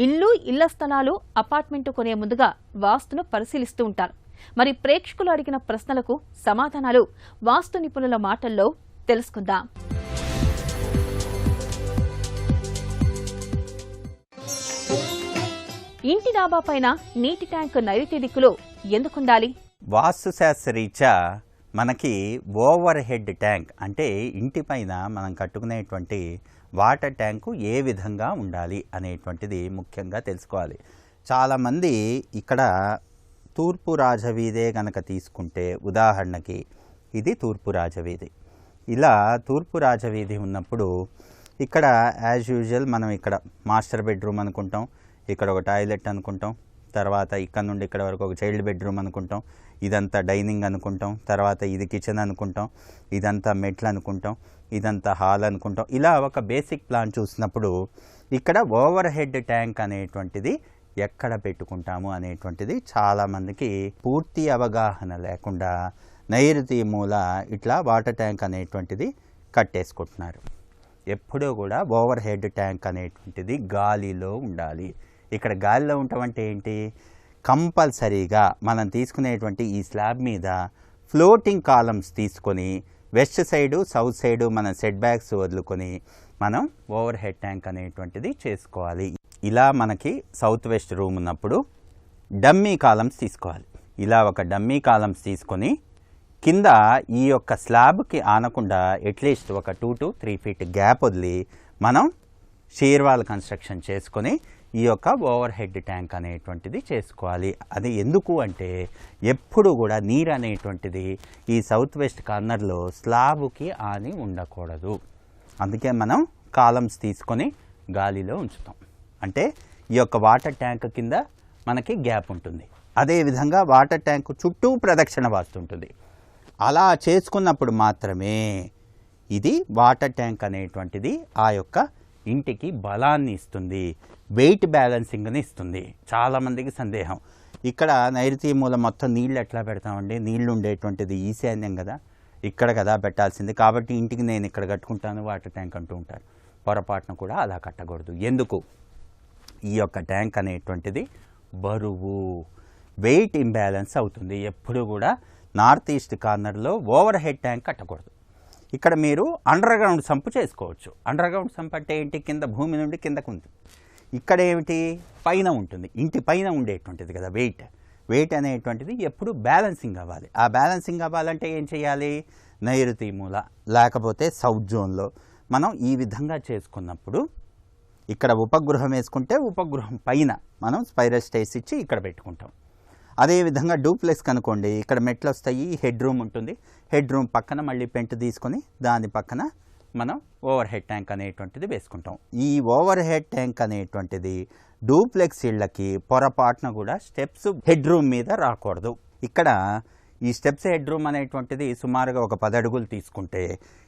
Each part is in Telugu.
ఇల్లు, ఇళ్ల స్థలాలు, అపార్ట్మెంట్ కొనే ముందుగా వాస్తును పరిశీలిస్తూ ఉంటారు. మరి ప్రేక్షకులు అడిగిన ప్రశ్నలకు సమాధానాలు వాస్తు నిపుణుల మాటల్లో తెలుసుకుందాం. ఇంటి డాబా పైన నీటి ట్యాంక్ నైరుతి దిక్కులో ఎందుకుండాలి? వాస్తు శాస్త్రరీత్యా మనకి ఓవర్ హెడ్ ట్యాంక్ అంటే ఇంటి పైన మనం కట్టుకునేటువంటి వాటర్ ట్యాంకు ఏ విధంగా ఉండాలి అనేటువంటిది ముఖ్యంగా తెలుసుకోవాలి. చాలామంది ఇక్కడ తూర్పు రాజవీధే కనుక తీసుకుంటే, ఉదాహరణకి ఇది తూర్పు రాజవీధి. ఇలా తూర్పు రాజవీధి ఉన్నప్పుడు ఇక్కడ యాజ్ యూజువల్ మనం ఇక్కడ మాస్టర్ బెడ్రూమ్ అనుకుంటాం, ఇక్కడ ఒక టాయిలెట్ అనుకుంటాం, తర్వాత ఇక్కడ నుండి ఇక్కడ వరకు ఒక చైల్డ్ బెడ్రూమ్ అనుకుంటాం, ఇదంతా డైనింగ్ అనుకుంటాం, తర్వాత ఇది కిచెన్ అనుకుంటాం, ఇదంతా మెట్లు అనుకుంటాం, ఇదంతా హాల్ అనుకుంటాం. ఇలా ఒక బేసిక్ ప్లాన్ చూసినప్పుడు ఇక్కడ ఓవర్ హెడ్ ట్యాంక్ అనేటువంటిది ఎక్కడ పెట్టుకుంటాము అనేటువంటిది చాలామందికి పూర్తి అవగాహన లేకుండా నైరుతి మూల ఇట్లా వాటర్ ట్యాంక్ అనేటువంటిది కట్టేసుకుంటున్నారు. ఎప్పుడూ కూడా ఓవర్ హెడ్ ట్యాంక్ అనేటువంటిది గాలిలో ఉండాలి. ఇక్కడ గాలిలో ఉండటం ఏంటి? కంపల్సరీగా మనం తీసుకునేటువంటి ఈ స్లాబ్ మీద ఫ్లోటింగ్ కాలమ్స్ తీసుకొని వెస్ట్ సైడు, సౌత్ సైడు మన సెట్ బ్యాక్స్ వదులుకొని మనం ఓవర్ హెడ్ ట్యాంక్ అనేటువంటిది చేసుకోవాలి. ఇలా మనకి సౌత్ వెస్ట్ రూమ్ ఉన్నప్పుడు డమ్మీ కాలమ్స్ తీసుకోవాలి. ఇలా ఒక డమ్మీ కాలమ్స్ తీసుకొని కింద ఈ యొక్క స్లాబ్కి ఆనకుండా అట్లీస్ట్ ఒక 2 to 3 feet గ్యాప్ వదిలి మనం షీర్వాల్ కన్స్ట్రక్షన్ చేసుకొని ఈ యొక్క ఓవర్ హెడ్ ట్యాంక్ అనేటువంటిది చేసుకోవాలి. అది ఎందుకు అంటే ఎప్పుడు కూడా నీరు అనేటువంటిది ఈ సౌత్ వెస్ట్ కార్నర్లో స్లాబ్కి ఆని ఉండకూడదు. అందుకే మనం కాలమ్స్ తీసుకొని గాలిలో ఉంచుతాం. అంటే ఈ యొక్క వాటర్ ట్యాంక్ కింద మనకి గ్యాప్ ఉంటుంది. అదేవిధంగా వాటర్ ట్యాంక్ చుట్టూ ప్రదక్షిణ వాస్తుంటుంది. అలా చేసుకున్నప్పుడు మాత్రమే ఇది వాటర్ ట్యాంక్ అనేటువంటిది ఆ యొక్క ఇంటికి బలాన్ని ఇస్తుంది, వెయిట్ బ్యాలెన్సింగ్ని ఇస్తుంది. చాలామందికి సందేహం, ఇక్కడ నైరుతి మూల మొత్తం నీళ్ళు ఎట్లా పెడతామండి? నీళ్లు ఉండేటువంటిది ఈశాన్యం కదా, ఇక్కడ కదా పెట్టాల్సింది, కాబట్టి ఇంటికి నేను ఇక్కడ కట్టుకుంటాను వాటర్ ట్యాంక్ అంటూ ఉంటారు. పొరపాటున కూడా అలా కట్టకూడదు. ఎందుకు? ఈ యొక్క ట్యాంక్ అనేటువంటిది బరువు, వెయిట్ ఇంబ్యాలెన్స్ అవుతుంది. ఎప్పుడు కూడా నార్త్ ఈస్ట్ కార్నర్లో ఓవర్ హెడ్ ట్యాంక్ కట్టకూడదు. ఇక్కడ మీరు అండర్ గ్రౌండ్ సంపు చేసుకోవచ్చు. అండర్ గ్రౌండ్ సంప్ అంటే ఏంటి? కింద భూమి నుండి కిందకు ఉంటుంది. ఇక్కడ ఏమిటి? పైన ఉంటుంది, ఇంటి పైన ఉండేటువంటిది కదా వెయిట్ అనేటువంటిది ఎప్పుడు బ్యాలెన్సింగ్ అవ్వాలి. ఆ బ్యాలెన్సింగ్ అవ్వాలంటే ఏం చేయాలి? నైరుతి మూల లేకపోతే సౌత్ జోన్లో మనం ఈ విధంగా చేసుకున్నప్పుడు ఇక్కడ ఉపగృహం వేసుకుంటే ఉపగృహం పైన మనం స్పైరల్ స్టేస్ ఇచ్చి ఇక్కడ పెట్టుకుంటాం. అదేవిధంగా డూప్లెక్స్ కనుకోండి, ఇక్కడ మెట్లు వస్తాయి, హెడ్ రూమ్ ఉంటుంది, హెడ్ రూమ్ పక్కన మళ్ళీ పెంట్ తీసుకొని దాని పక్కన మనం ఓవర్ హెడ్ ట్యాంక్ అనేటువంటిది వేసుకుంటాం. ఈ ఓవర్ హెడ్ ట్యాంక్ అనేటువంటిది డూప్లెక్స్ ఇళ్ళకి పొరపాటున కూడా స్టెప్స్ హెడ్ రూమ్ మీద రాకూడదు. ఇక్కడ ఈ స్టెప్స్ హెడ్ రూమ్ అనేటువంటిది సుమారుగా ఒక 10 అడుగులు తీసుకుంటే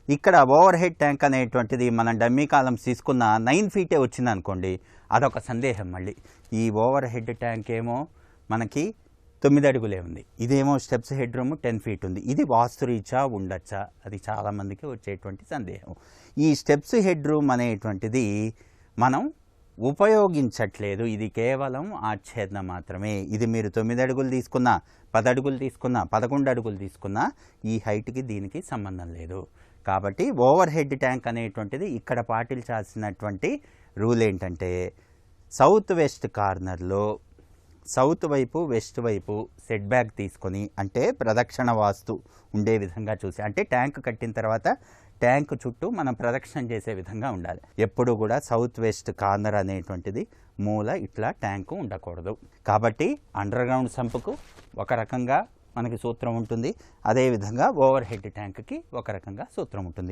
ఇక్కడ ఓవర్ హెడ్ ట్యాంక్ అనేటువంటిది మనం డమ్మీ కాలమ్స్ తీసుకున్న 9 feet వచ్చింది అనుకోండి, అదొక సందేహం. మళ్ళీ ఈ ఓవర్ హెడ్ ట్యాంక్ ఏమో మనకి 9 అడుగులే ఉంది, ఇదేమో స్టెప్స్ హెడ్ రూమ్ 10 feet ఉంది. ఇది వాస్తురీత్యా ఉండొచ్చా? అది చాలామందికి వచ్చేటువంటి సందేహం. ఈ స్టెప్స్ హెడ్ రూమ్ అనేటువంటిది మనం ఉపయోగించట్లేదు, ఇది కేవలం ఆచ్ఛేదన మాత్రమే. ఇది మీరు 9 అడుగులు తీసుకున్నా, 10 అడుగులు తీసుకున్నా, 11 అడుగులు తీసుకున్నా ఈ హైట్కి దీనికి సంబంధం లేదు. కాబట్టి ఓవర్ హెడ్ ట్యాంక్ అనేటువంటిది ఇక్కడ పాటించాల్సినటువంటి రూల్ ఏంటంటే సౌత్ వెస్ట్ కార్నర్లో సౌత్ వైపు, వెస్ట్ వైపు సెట్ బ్యాక్ తీసుకొని, అంటే ప్రదక్షిణ వాస్తు ఉండే విధంగా చూసి, అంటే ట్యాంక్ కట్టిన తర్వాత ట్యాంక్ చుట్టూ మనం ప్రదక్షిణ చేసే విధంగా ఉండాలి. ఎప్పుడు కూడా సౌత్ వెస్ట్ కార్నర్ అనేటువంటిది మూల ఇట్లా ట్యాంకు ఉండకూడదు. కాబట్టి అండర్ గ్రౌండ్ సంపుకు ఒక రకంగా మనకి సూత్రం ఉంటుంది, అదేవిధంగా ఓవర్ హెడ్ ట్యాంక్కి ఒక రకంగా సూత్రం ఉంటుంది.